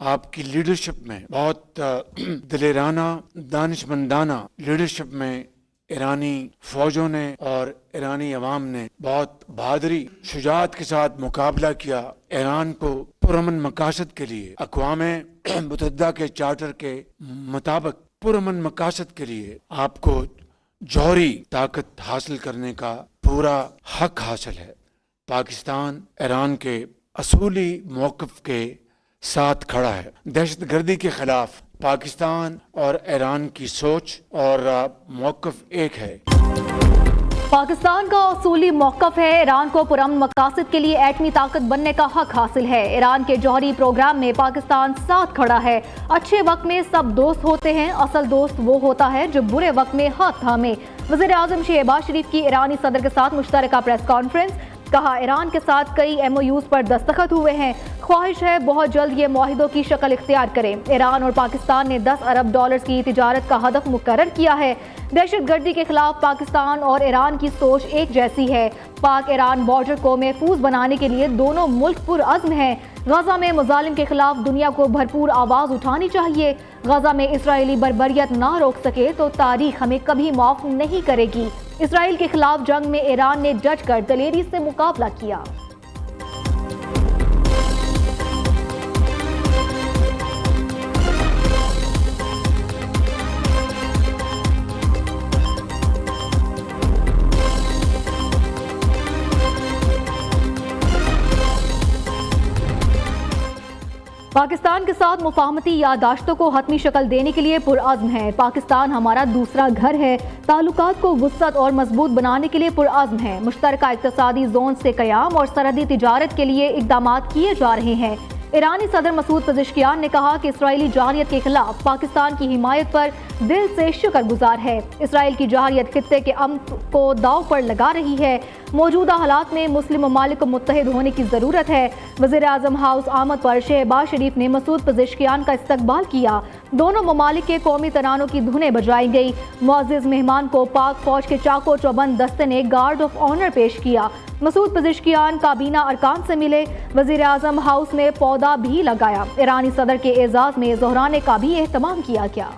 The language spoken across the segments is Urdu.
آپ کی لیڈرشپ میں، بہت دلیرانہ دانشمندانہ لیڈرشپ میں ایرانی فوجوں نے اور ایرانی عوام نے بہت بہادری شجاعت کے ساتھ مقابلہ کیا۔ ایران کو پرامن مقاصد کے لیے، اقوام متحدہ کے چارٹر کے مطابق پرامن مقاصد کے لیے آپ کو جوہری طاقت حاصل کرنے کا پورا حق حاصل ہے۔ پاکستان ایران کے اصولی موقف کے ساتھ کھڑا ہے۔ دہشت گردی کے خلاف پاکستان اور ایران کی سوچ اور موقف ایک ہے۔ پاکستان کا اصولی موقف ہے، ایران کو پرامن مقاصد کے لیے ایٹمی طاقت بننے کا حق حاصل ہے۔ ایران کے جوہری پروگرام میں پاکستان ساتھ کھڑا ہے۔ اچھے وقت میں سب دوست ہوتے ہیں، اصل دوست وہ ہوتا ہے جو برے وقت میں ہاتھ تھامے۔ وزیر اعظم شہباز شریف کی ایرانی صدر کے ساتھ مشترکہ پریس کانفرنس۔ کہا ایران کے ساتھ کئی ایم او یوز پر دستخط ہوئے ہیں، خواہش ہے بہت جلد یہ معاہدوں کی شکل اختیار کریں۔ ایران اور پاکستان نے 10 ارب ڈالرز کی تجارت کا ہدف مقرر کیا ہے۔ دہشت گردی کے خلاف پاکستان اور ایران کی سوچ ایک جیسی ہے۔ پاک ایران بارڈر کو محفوظ بنانے کے لیے دونوں ملک پرعزم ہیں۔ غزہ میں مظالم کے خلاف دنیا کو بھرپور آواز اٹھانی چاہیے۔ غزہ میں اسرائیلی بربریت نہ روک سکے تو تاریخ ہمیں کبھی معاف نہیں کرے گی۔ اسرائیل کے خلاف جنگ میں ایران نے ڈٹ کر دلیری سے مقابلہ کیا۔ پاکستان کے ساتھ مفاہمتی یادداشتوں کو حتمی شکل دینے کے لیے پرعزم ہے۔ پاکستان ہمارا دوسرا گھر ہے، تعلقات کو وسعت اور مضبوط بنانے کے لیے پرعزم ہے۔ مشترکہ اقتصادی زون سے قیام اور سرحدی تجارت کے لیے اقدامات کیے جا رہے ہیں۔ ایرانی صدر مسعود پزشکیان نے کہا کہ اسرائیلی جارحیت کے خلاف پاکستان کی حمایت پر دل سے شکر گزار ہے۔ اسرائیل کی جارحیت خطے کے امن کو داؤ پر لگا رہی ہے۔ موجودہ حالات میں مسلم ممالک کو متحد ہونے کی ضرورت ہے۔ وزیر اعظم ہاؤس آمد پر شہباز شریف نے مسعود پزشکیان کا استقبال کیا۔ دونوں ممالک کے قومی ترانوں کی دھنیں بجائی گئی۔ معزز مہمان کو پاک فوج کے چاقو چوبند دستے نے گارڈ آف آنر پیش کیا۔ مسعود پزشکیان کابینہ ارکان سے ملے۔ وزیر اعظم ہاؤس میں پودا بھی لگایا۔ ایرانی صدر کے اعزاز میں زہرانے کا بھی اہتمام کیا گیا۔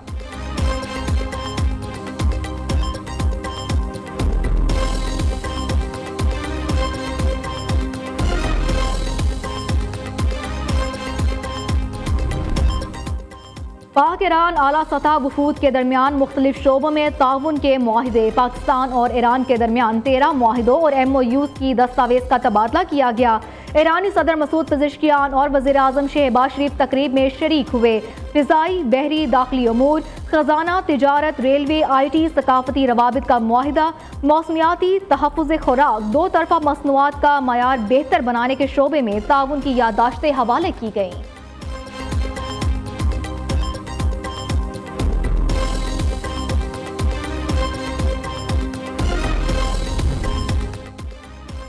پاک ایران اعلیٰ سطح وفود کے درمیان مختلف شعبوں میں تعاون کے معاہدے۔ پاکستان اور ایران کے درمیان 13 معاہدوں اور ایم او یوز کی دستاویز کا تبادلہ کیا گیا۔ ایرانی صدر مسعود پزشکیان اور وزیر اعظم شہباز شریف تقریب میں شریک ہوئے۔ فضائی، بحری، داخلی امور، خزانہ، تجارت، ریلوے، آئی ٹی، ثقافتی روابط کا معاہدہ، موسمیاتی، تحفظ خوراک، دو طرفہ مصنوعات کا معیار بہتر بنانے کے شعبے میں تعاون کی یادداشتیں حوالے کی گئیں۔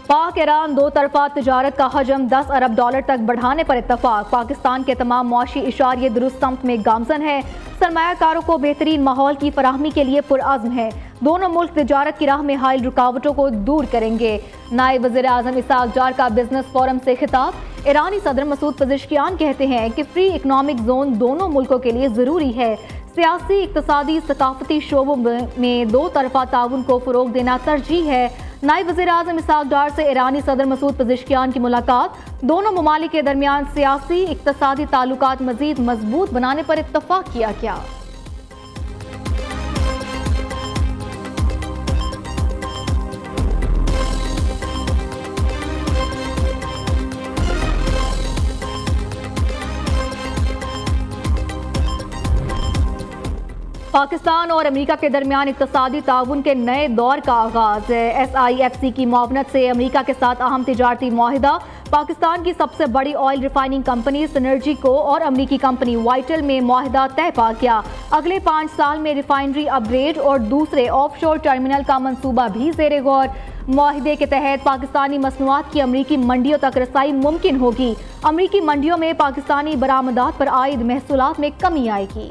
پاک ایران دو طرفہ تجارت کا حجم 10 ارب ڈالر تک بڑھانے پر اتفاق۔ پاکستان کے تمام معاشی اشاریے درست سمت میں گامزن ہے۔ سرمایہ کاروں کو بہترین ماحول کی فراہمی کے لیے پرعزم ہے۔ دونوں ملک تجارت کی راہ میں حائل رکاوٹوں کو دور کریں گے۔ نائب وزیر اعظم اسحاق ڈار کا بزنس فورم سے خطاب۔ ایرانی صدر مسعود پزشکیان کہتے ہیں کہ فری اکنامک زون دونوں ملکوں کے لیے ضروری ہے۔ سیاسی، اقتصادی، ثقافتی شعبوں میں دو طرفہ تعاون کو فروغ دینا ترجیح ہے۔ نائب وزیر اعظم اسحاق ڈار سے ایرانی صدر مسعود پزشکیان کی ملاقات۔ دونوں ممالک کے درمیان سیاسی، اقتصادی تعلقات مزید مضبوط بنانے پر اتفاق کیا گیا۔ پاکستان اور امریکہ کے درمیان اقتصادی تعاون کے نئے دور کا آغاز۔ ایس آئی ایف سی کی معاونت سے امریکہ کے ساتھ اہم تجارتی معاہدہ۔ پاکستان کی سب سے بڑی آئل ریفائننگ کمپنی سنرجیکو اور امریکی کمپنی وائٹل میں معاہدہ طے پا گیا۔ اگلے 5 سال میں ریفائنری اپ گریڈ اور دوسرے آف شور ٹرمینل کا منصوبہ بھی زیر غور۔ معاہدے کے تحت پاکستانی مصنوعات کی امریکی منڈیوں تک رسائی ممکن ہوگی۔ امریکی منڈیوں میں پاکستانی برآمدات پر عائد محصولات میں کمی آئے گی۔